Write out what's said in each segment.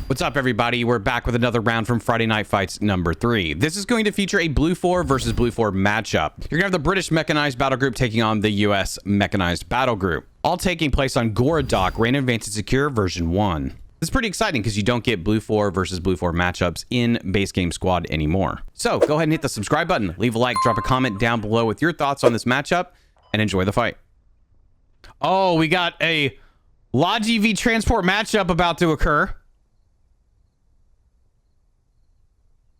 What's up, everybody? We're back with another round from Friday Night Fights number 3. This is going to feature a Blufor versus Blufor matchup. You're gonna have the British Mechanized battle group taking on the US Mechanized battle group, all taking place on Gorodok, Reign of Advanced and Secure version 1. This is pretty exciting because you don't get Blufor versus Blufor matchups in base game squad anymore. So go ahead and hit the subscribe button, leave a like, drop a comment down below with your thoughts on this matchup, and enjoy the fight. Oh, we got a Logi v Transport matchup about to occur.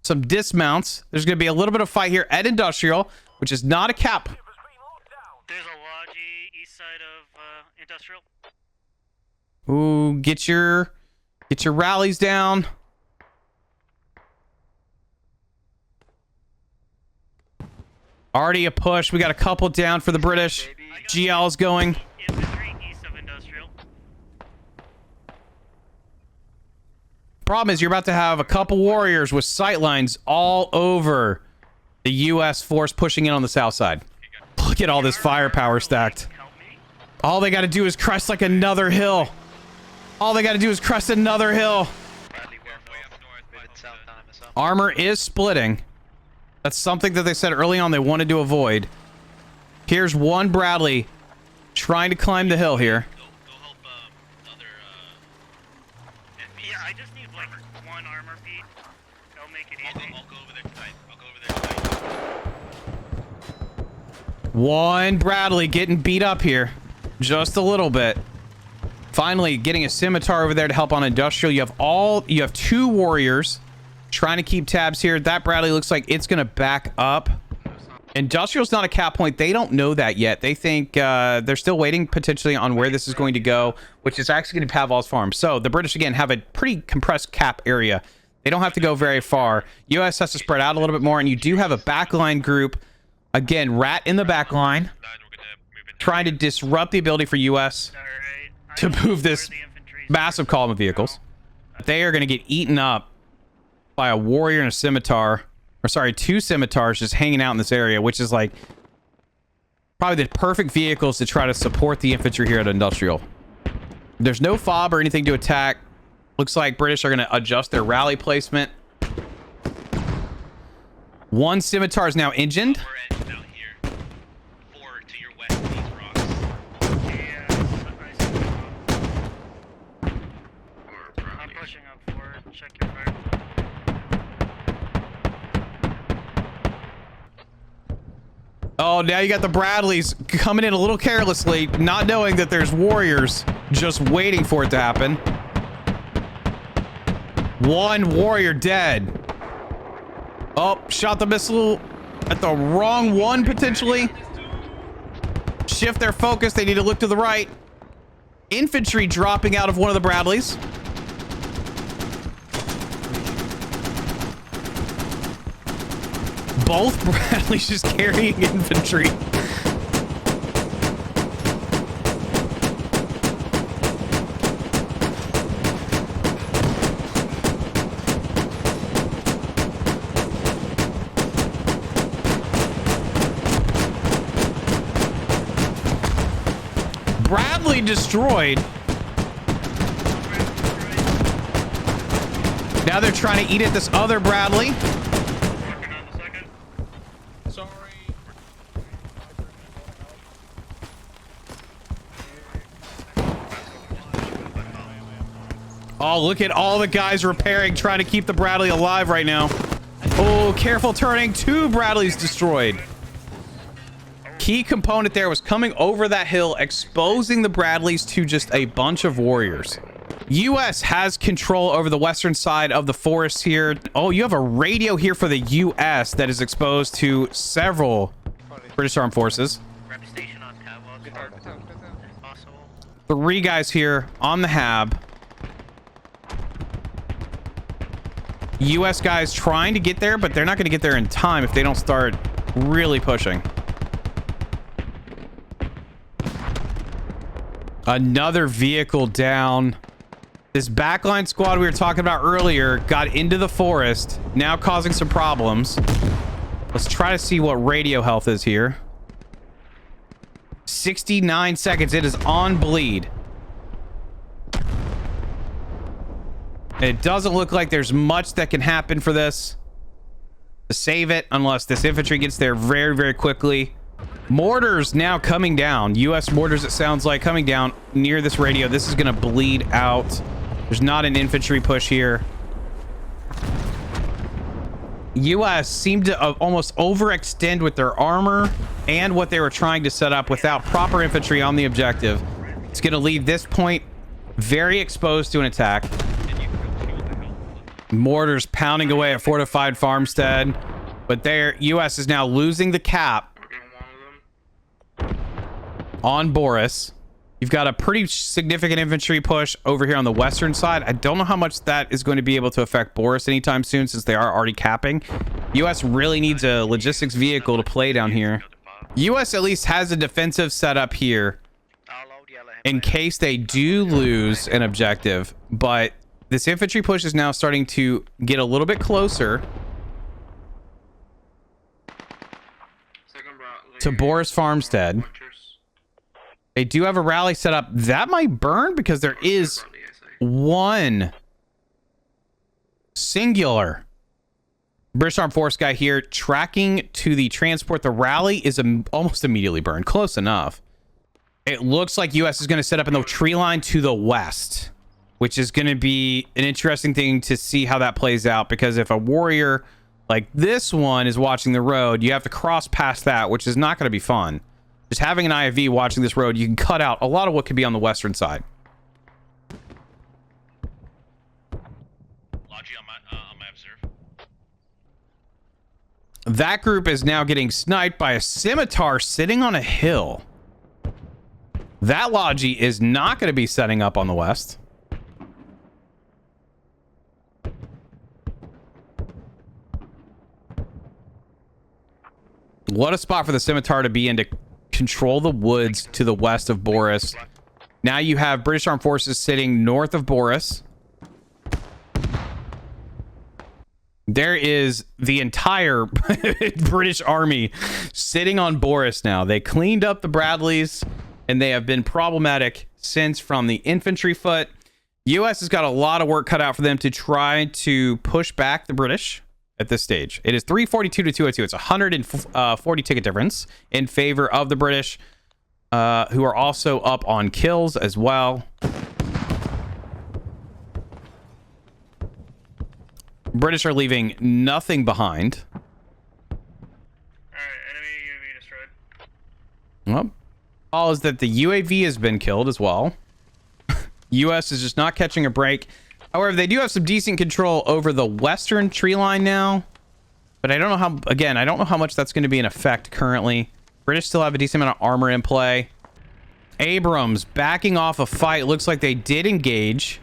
Some dismounts. There's going to be a little bit of fight here at Industrial, which is not a cap. There's a Logi east side of Industrial. Ooh, get your rallies down. Already a push. We got a couple down for the British. GL's going. Infantry east of Industrial. Problem is, you're about to have a couple warriors with sightlines all over the U.S. force pushing in on the south side. Look at all this firepower stacked. All they got to do is crest like another hill. All they got to do is crest another hill. Armor is splitting. That's something that they said early on they wanted to avoid. Here's one Bradley trying to climb the hill here. Yeah, I just need like one armor feed. That'll make it easy. I'll go over there tonight. I'll go over there tonight. One Bradley getting beat up here. Just a little bit. Finally getting a scimitar over there to help on Industrial. You have two warriors trying to keep tabs here. That Bradley looks like it's going to back up. Industrial's not a cap point. They don't know that yet. They think they're still waiting potentially on where this is going to go, which is actually going to Pavlov's farm. So the British, again, have a pretty compressed cap area. They don't have to go very far. US has to spread out a little bit more, and you do have a backline group. Again, Rat in the backline, trying to disrupt the ability for US to move this massive column of vehicles. They are going to get eaten up by a warrior and a scimitar. Or sorry, two scimitars just hanging out in this area, which is like probably the perfect vehicles to try to support the infantry here at Industrial. There's no fob or anything to attack. Looks like British are going to adjust their rally placement. One scimitar is now engined. I'm pushing up forward. Check your fire. Oh, now you got the Bradleys coming in a little carelessly, not knowing that there's warriors just waiting for it to happen. One warrior dead. Oh, shot the missile at the wrong one, potentially. Shift their focus. They need to look to the right. Infantry dropping out of one of the Bradleys. Both Bradleys just carrying infantry. Bradley destroyed. Now they're trying to eat at this other Bradley. Oh, look at all the guys repairing, trying to keep the Bradley alive right now. Oh, careful turning. Two Bradleys destroyed. Key component there was coming over that hill, exposing the Bradleys to just a bunch of warriors. US has control over the western side of the forest here. Oh, you have a radio here for the US that is exposed to several British Armed Forces. Three guys here on the Hab. US guys trying to get there, but they're not going to get there in time if they don't start really pushing. Another vehicle down. This backline squad we were talking about earlier got into the forest, now causing some problems. Let's try to see what radio health is here. 69 seconds. It is on bleed. It doesn't look like there's much that can happen for this to save it unless this infantry gets there very, very quickly. Mortars now coming down. U.S. mortars, it sounds like, coming down near this radio. This is going to bleed out. There's not an infantry push here. U.S. seemed to almost overextend with their armor and what they were trying to set up without proper infantry on the objective. It's going to leave this point very exposed to an attack. Mortars pounding away at fortified Farmstead, but their U.S. is now losing the cap on Boris. You've got a pretty significant infantry push over here on the western side. I don't know how much that is going to be able to affect Boris anytime soon, since they are already capping. U.S. really needs a logistics vehicle to play down here. U.S. at least has a defensive setup here in case they do lose an objective, but this infantry push is now starting to get a little bit closer to Boris Farmstead. They do have a rally set up. That might burn because there is one singular British Armed Force guy here tracking to the transport. The rally is almost immediately burned. Close enough. It looks like U.S. is going to set up in the tree line to the west, which is going to be an interesting thing to see how that plays out, because if a warrior like this one is watching the road, you have to cross past that, which is not going to be fun. Just having an IFV watching this road, you can cut out a lot of what could be on the western side. Logi on my observe. That group is now getting sniped by a scimitar sitting on a hill. That Logi is not going to be setting up on the west. What a spot for the scimitar to be in to control the woods to the west of Boris. Now you have British Armed Forces sitting north of Boris. There is the entire British army sitting on Boris now. They cleaned up the Bradleys, and they have been problematic since from the infantry foot. U.S. has got a lot of work cut out for them to try to push back the British at this stage. It is 342 to 202. It's 140 ticket difference in favor of the British, who are also up on kills as well. British are leaving nothing behind. Alright, enemy UAV destroyed. Well, all is that the UAV has been killed as well. U.S. is just not catching a break. However, they do have some decent control over the western tree line now. But I don't know how, again, I don't know how much that's going to be in effect currently. British still have a decent amount of armor in play. Abrams backing off a fight. Looks like they did engage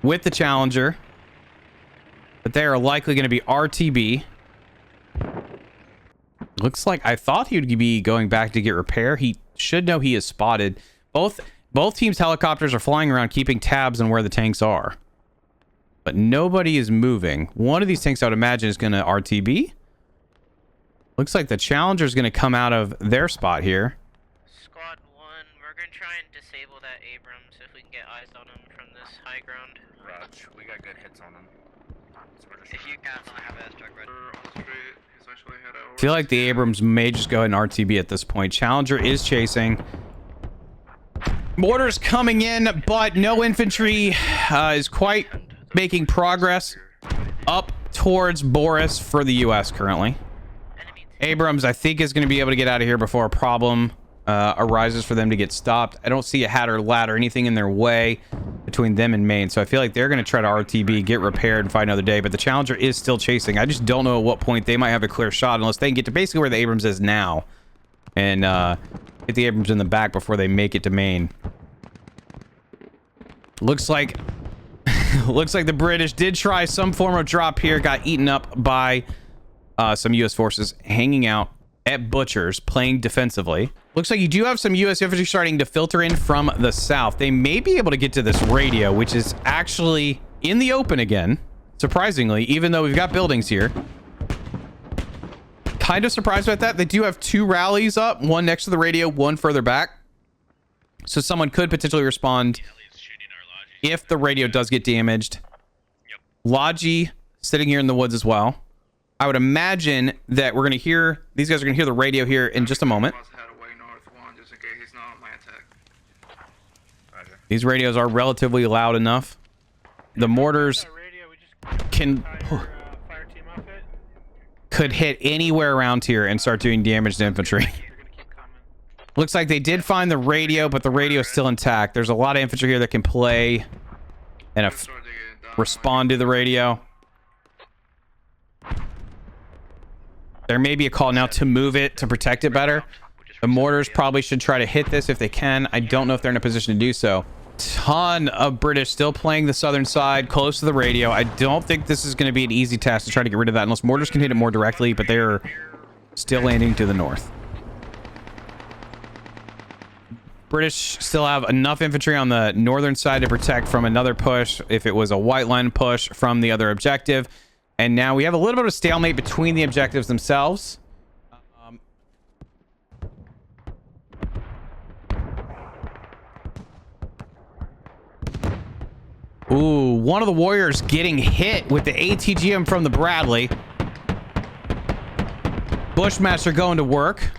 with the Challenger. But they are likely going to be RTB. Looks like I thought he would be going back to get repair. He should know he is spotted. Both teams' helicopters are flying around keeping tabs on where the tanks are. But nobody is moving. One of these tanks, I would imagine, is going to RTB. Looks like the Challenger is going to come out of their spot here. Squad 1, we're going to try and disable that Abrams if we can get eyes on him from this high ground. Raj, we got good hits on him. So we're just If you can, I have airstrike ready. I feel like the Abrams may just go ahead and RTB at this point. Challenger is chasing. Mortars coming in, but no infantry is quite making progress up towards Boris for the U.S. currently. Abrams, I think, is going to be able to get out of here before a problem arises for them to get stopped. I don't see a hat or ladder, anything in their way between them and Maine. So I feel like they're going to try to RTB, get repaired, and fight another day. But the Challenger is still chasing. I just don't know at what point they might have a clear shot unless they can get to basically where the Abrams is now. And hit the Abrams in the back before they make it to Maine. Looks like the British did try some form of drop here. Got eaten up by some U.S. forces hanging out at Butchers, playing defensively. Looks like you do have some U.S. infantry starting to filter in from the south. They may be able to get to this radio, which is actually in the open again, surprisingly, even though we've got buildings here. Kind of surprised about that. They do have two rallies up, one next to the radio, one further back. So someone could potentially respond if the radio does get damaged. Yep. Logi sitting here in the woods as well. I would imagine that we're going to hear, these guys are going to hear the radio here in just a moment. These radios are relatively loud enough. The mortars could hit anywhere around here and start doing damage to infantry. Looks like they did find the radio, but the radio is still intact. There's a lot of infantry here that can play and respond to the radio. There may be a call now to move it to protect it better. The mortars probably should try to hit this if they can. I don't know if they're in a position to do so. Ton of British still playing the southern side close to the radio. I don't think this is going to be an easy task to try to get rid of that unless mortars can hit it more directly, but they're still landing to the north. British still have enough infantry on the northern side to protect from another push if it was a white line push from the other objective. And now we have a little bit of a stalemate between the objectives themselves. Ooh, one of the warriors getting hit with the ATGM from the Bradley. Bushmaster going to work.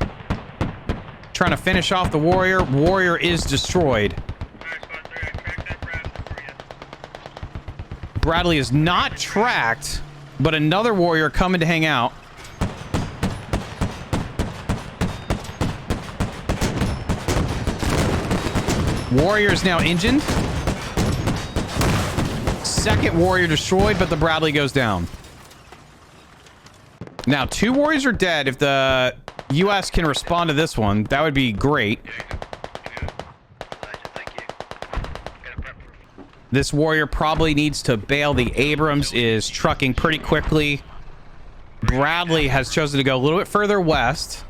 Trying to finish off the warrior. Warrior is destroyed. Bradley is not tracked, but another warrior coming to hang out. Warrior is now engined. Second warrior destroyed, but the Bradley goes down. Now, 2 warriors are dead. If the U.S. can respond to this one, that would be great. This warrior probably needs to bail. The Abrams is trucking pretty quickly. Bradley has chosen to go a little bit further west.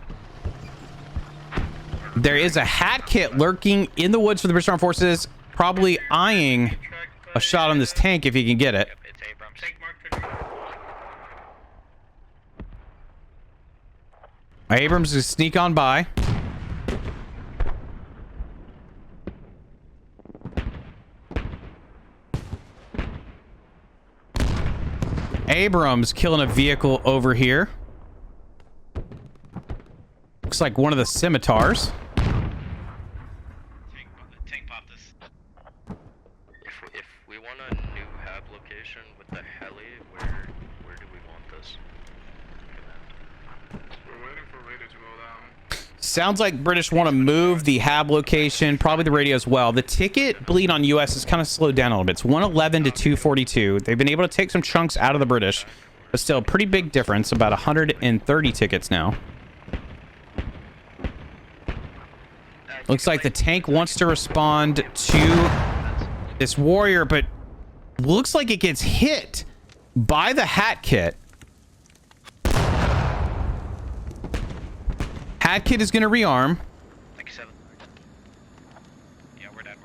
There is a hat kit lurking in the woods for the British Armed Forces, probably eyeing a shot on this tank if he can get it. Abrams is sneak on by. Abrams killing a vehicle over here. Looks like one of the scimitars. Tank pop this. If we want a new hab location with the heli, where do we want this? We're waiting for radio to go down. Sounds like British want to move the hab location, probably the radio as well. The ticket bleed on US has kind of slowed down a little bit. It's 111 to 242. They've been able to take some chunks out of the British, but still a pretty big difference, about 130 tickets now. Looks like the tank wants to respond to this warrior, but looks like it gets hit by the hat kit. Hat kit is going to rearm. 97. Yeah, we're dead.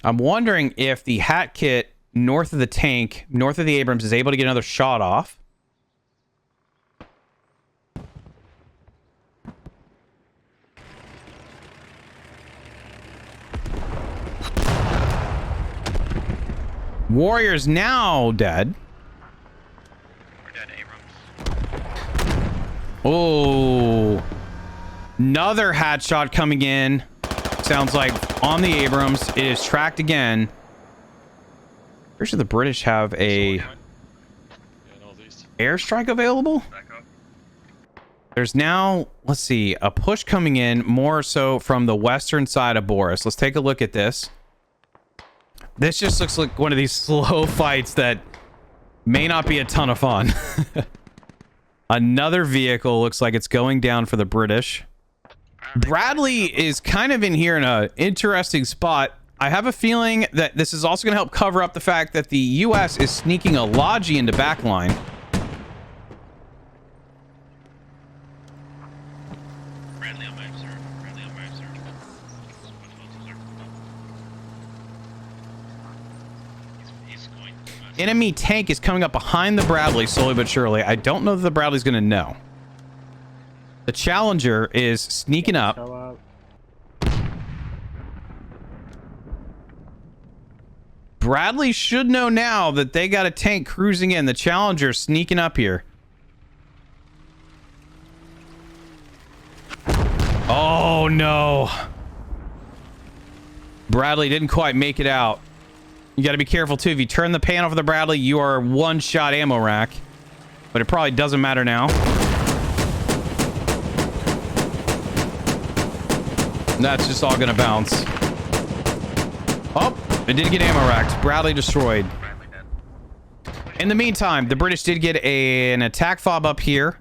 I'm wondering if the hat kit north of the tank, north of the Abrams, is able to get another shot off. Warrior's now dead. We're dead, Abrams. Oh, another hat shot coming in. Sounds like on the Abrams. It is tracked again. Pretty sure the British have a airstrike available. There's now, let's see, a push coming in more so from the western side of Boris. Let's take a look at this. This just looks like one of these slow fights that may not be a ton of fun. Another vehicle looks like it's going down for the British. Bradley is kind of in here in an interesting spot. I have a feeling that this is also going to help cover up the fact that the U.S. is sneaking a Logi into backline. Bradley on my observer. Bradley on my observer. He's going to us. Enemy tank is coming up behind the Bradley slowly but surely. I don't know that the Bradley's going to know. The Challenger is sneaking up. Bradley should know now that they got a tank cruising in. The Challenger's sneaking up here. Oh, no. Bradley didn't quite make it out. You got to be careful, too. If you turn the pan off of the Bradley, you are one-shot ammo rack. But it probably doesn't matter now. That's just all going to bounce. Oh, it did get ammo racked. Bradley destroyed. In the meantime, the British did get an attack fob up here.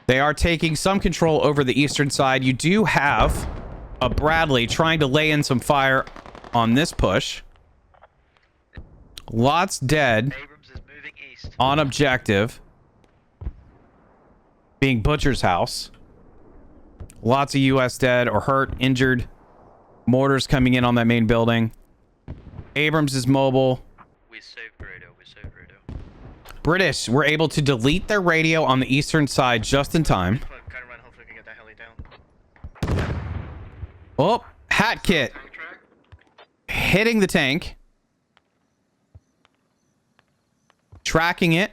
They are taking some control over the eastern side. You do have a Bradley trying to lay in some fire on this push. Lots dead on objective. Being Butcher's house. Lots of US dead or hurt, injured. Mortars coming in on that main building. Abrams is mobile. We saved radio. We saved radio. British were able to delete their radio on the eastern side just in time. Oh, hat kit. Hitting the tank. Tracking it.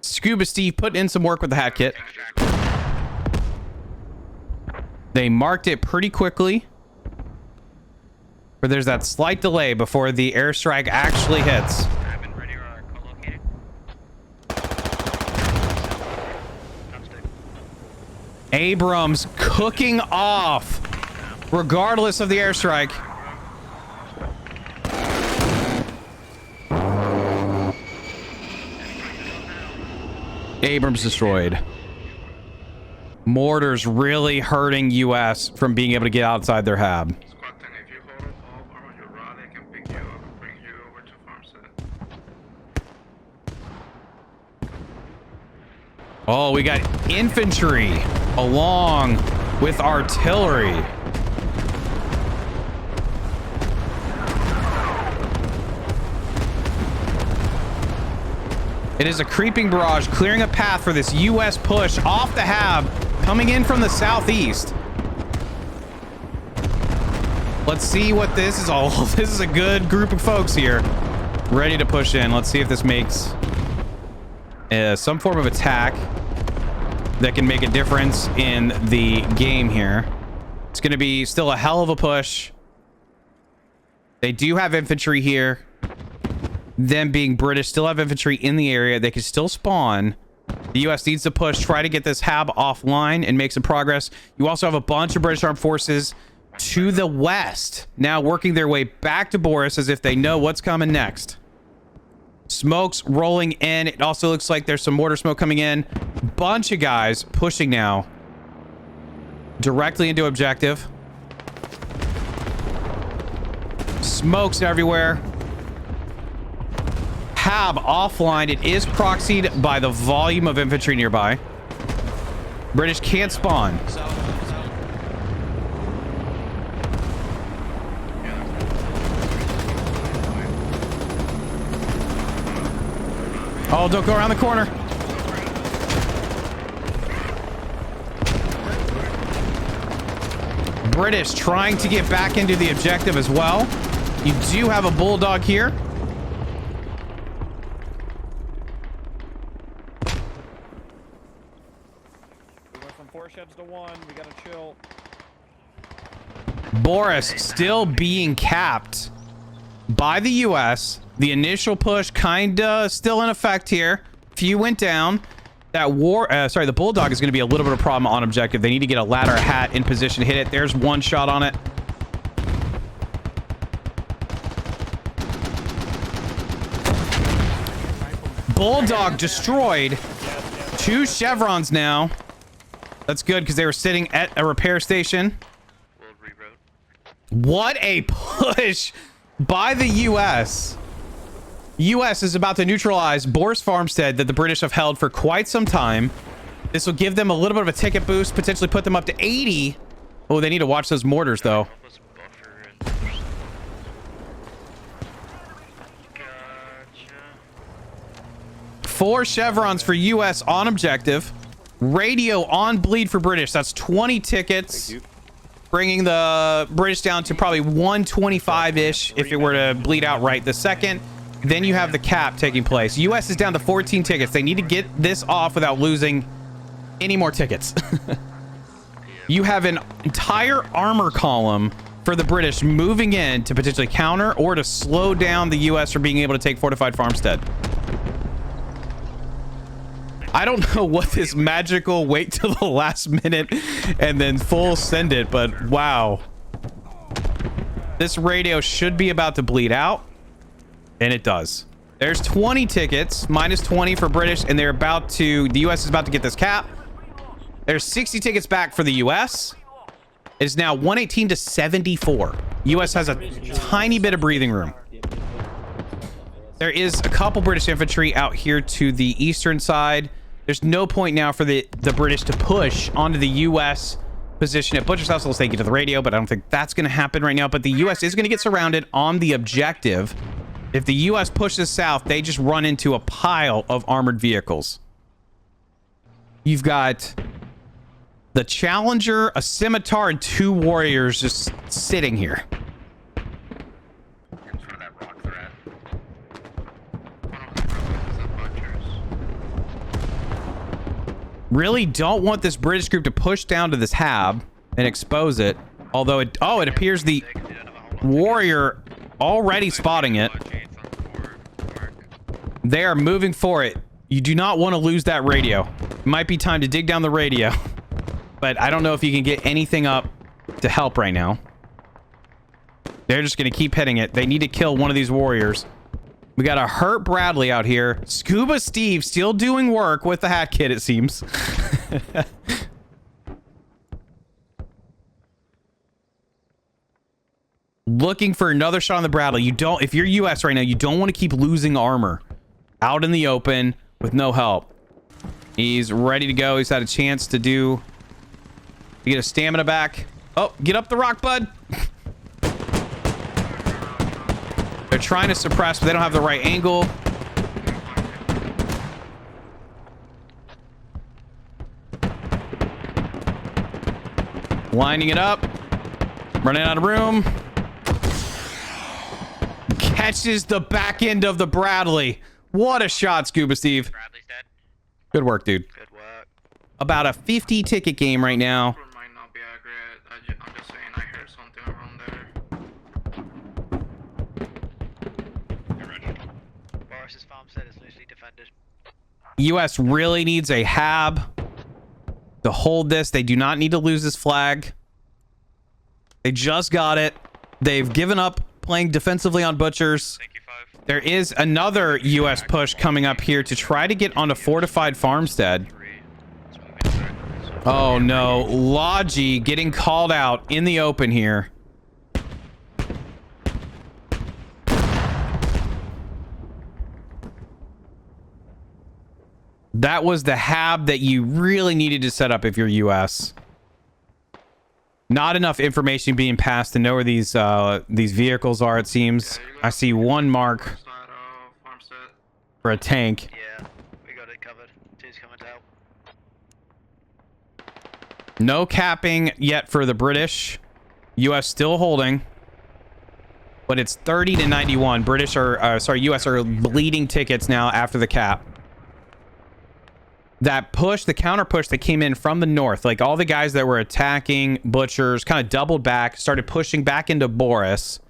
Scuba Steve putting in some work with the hat kit. They marked it pretty quickly. But there's that slight delay before the airstrike actually hits. Abrams cooking off regardless of the airstrike. Abrams destroyed. Mortars really hurting US from being able to get outside their hab. Squad 10, if you hold up on your rod, I can pick you up and bring you over to Farmstead. Oh, we got infantry along with artillery. It is a creeping barrage clearing a path for this US push off the hab coming in from the southeast. Let's see what this is all. This is a good group of folks here ready to push in. Let's see if this makes some form of attack that can make a difference in the game here. It's going to be still a hell of a push. They do have infantry here. Them being British, still have infantry in the area. They can still spawn. The U.S. needs to push, try to get this hab offline and make some progress. You also have a bunch of British armed forces to the west, now working their way back to Boris as if they know what's coming next. Smoke's rolling in. It also looks like there's some mortar smoke coming in. Bunch of guys pushing now directly into objective. Smokes everywhere. Hab offline. It is proxied by the volume of infantry nearby. British can't spawn. Oh, don't go around the corner. British trying to get back into the objective as well. You do have a bulldog here. To one, we gotta chill. Boris still being capped by the US. The initial push kinda still in effect here. Few went down. That the bulldog is going to be a little bit of a problem on objective. They need to get a ladder hat in position to hit it. There's one shot on it. Bulldog destroyed. 2 chevrons now. That's good because they were sitting at a repair station. What a push by the US. US is about to neutralize Boris Farmstead that the British have held for quite some time. This will give them a little bit of a ticket boost, potentially put them up to 80. Oh, they need to watch those mortars though. Gotcha. 4 chevrons for US on objective. Radio on bleed for British. That's 20 tickets. bringing the British down to probably 125-ish if it were to bleed out right the second. Then you have the cap taking place. US is down to 14 tickets. They need to get this off without losing any more tickets. You have an entire armor column for the British moving in to potentially counter or to slow down the US from being able to take fortified Farmstead. I don't know what this magical wait till the last minute and then full send it, but wow. This radio should be about to bleed out, and it does. There's 20 tickets, minus 20 for British, and they're about to, the US is about to get this cap. There's 60 tickets back for the US. It is now 118 to 74. US has a tiny bit of breathing room. There is a couple British infantry out here to the eastern side. There's no point now for the British to push onto the US position at Butcher's House. They'll take you to the radio, but I don't think that's going to happen right now. But the US is going to get surrounded on the objective. If the US pushes south, they just run into a pile of armored vehicles. You've got the Challenger, a Scimitar, and 2 warriors just sitting here. For that rock threat. One of the brothers is at Butcher's. Really don't want this British group to push down to this hab and expose it. Although it appears the warrior already spotting it. They are moving for it. You do not want to lose that radio. It might be time to dig down the radio. But I don't know if you can get anything up to help right now. They're just going to keep hitting it. They need to kill one of these warriors. We got a hurt Bradley out here. Scuba Steve still doing work with the hat kit, it seems. Looking for another shot on the Bradley. You don't, if you're US right now, you don't want to keep losing armor out in the open with no help. He's ready to go. He's had a chance to do... You get a stamina back. Oh, get up the rock, bud. They're trying to suppress, but they don't have the right angle. Lining it up. Running out of room. Catches the back end of the Bradley. What a shot, Scuba Steve. Bradley's dead. Good work, dude. Good work. About a 50 ticket game right now. Might not be accurate. I'm just saying I heard something around there. Boris's farmstead is loosely defended. US really needs a hab to hold this. They do not need to lose this flag. They just got it. They've given up playing defensively on Butchers. Thank you, 5. There is another US push coming up here to try to get onto fortified Farmstead. Oh no, Logi getting called out in the open here. That was the hab that you really needed to set up if you're US. Not enough information being passed to know where these vehicles are, it seems. I see one mark Side of Farmstead. for a tank. Yeah, we got it covered. Two's coming down. No capping yet for the British. US still holding. But it's 30 to 91. British are, US are bleeding tickets now after the cap. That push, the counter push that came in from the north, like all the guys that were attacking Butchers kind of doubled back, started pushing back into Boris,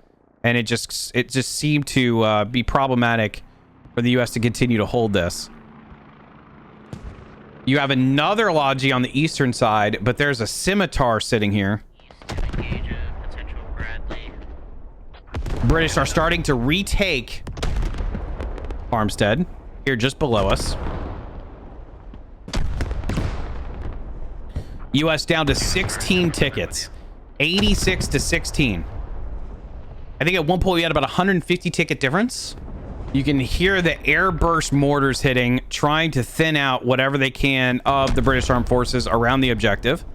and it just seemed to be problematic for the US to continue to hold this. You have another Logi on the eastern side, but there's a Scimitar sitting here. Engage a potential Bradley. British are starting to retake Farmstead here just below us. US down to 16 tickets. 86 to 16. I think at one point we had about 150 ticket difference. You can hear the airburst mortars hitting, trying to thin out whatever they can of the British Armed Forces around the objective.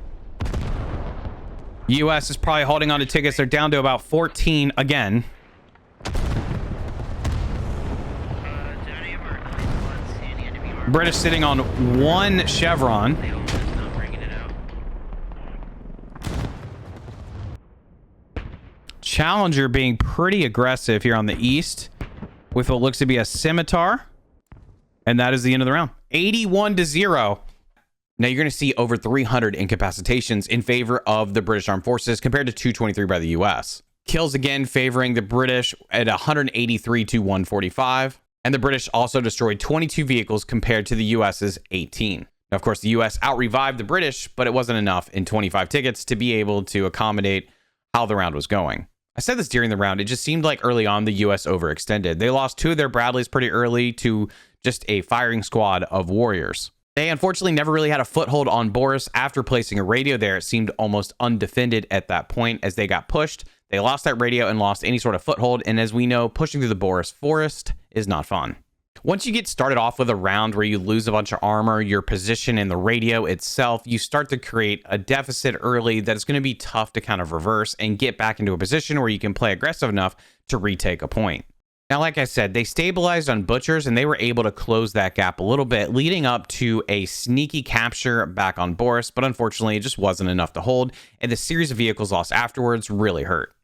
US is probably holding on to tickets. They're down to about 14 again. Do any of our ones see any enemy armor? British sitting on one chevron. They almost not bringing it out. Challenger being pretty aggressive here on the east with what looks to be a scimitar. And that is the end of the round. 81-0. Now you're going to see over 300 incapacitations in favor of the British Armed Forces compared to 223 by the US. Kills again favoring the British at 183 to 145. And the British also destroyed 22 vehicles compared to the US's 18. Now, of course, the US out-revived the British, but it wasn't enough in 25 tickets to be able to accommodate how the round was going. I said this during the round, it just seemed like early on the US overextended. They lost 2 of their Bradleys pretty early to just a firing squad of warriors. They unfortunately never really had a foothold on Boris. After placing a radio there, it seemed almost undefended at that point. As they got pushed, they lost that radio and lost any sort of foothold. And as we know, pushing through the Boris forest is not fun. Once you get started off with a round where you lose a bunch of armor, your position in the radio itself, you start to create a deficit early that is going to be tough to kind of reverse and get back into a position where you can play aggressive enough to retake a point. Now, like I said, they stabilized on butchers and they were able to close that gap a little bit, leading up to a sneaky capture back on Boris, but unfortunately it just wasn't enough to hold, and the series of vehicles lost afterwards really hurt.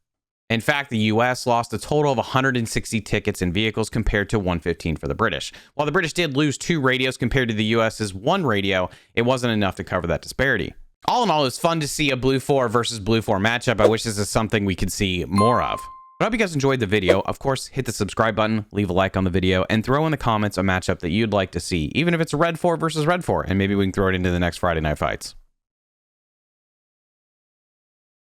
In fact, the US lost a total of 160 tickets and vehicles compared to 115 for the British. While the British did lose 2 radios compared to the US's 1 radio, it wasn't enough to cover that disparity. All in all, it's fun to see a Blufor versus Blufor matchup. I wish this is something we could see more of. I hope you guys enjoyed the video. Of course, hit the subscribe button, leave a like on the video, and throw in the comments a matchup that you'd like to see, even if it's a Red 4 versus Red 4, and maybe we can throw it into the next Friday Night Fights.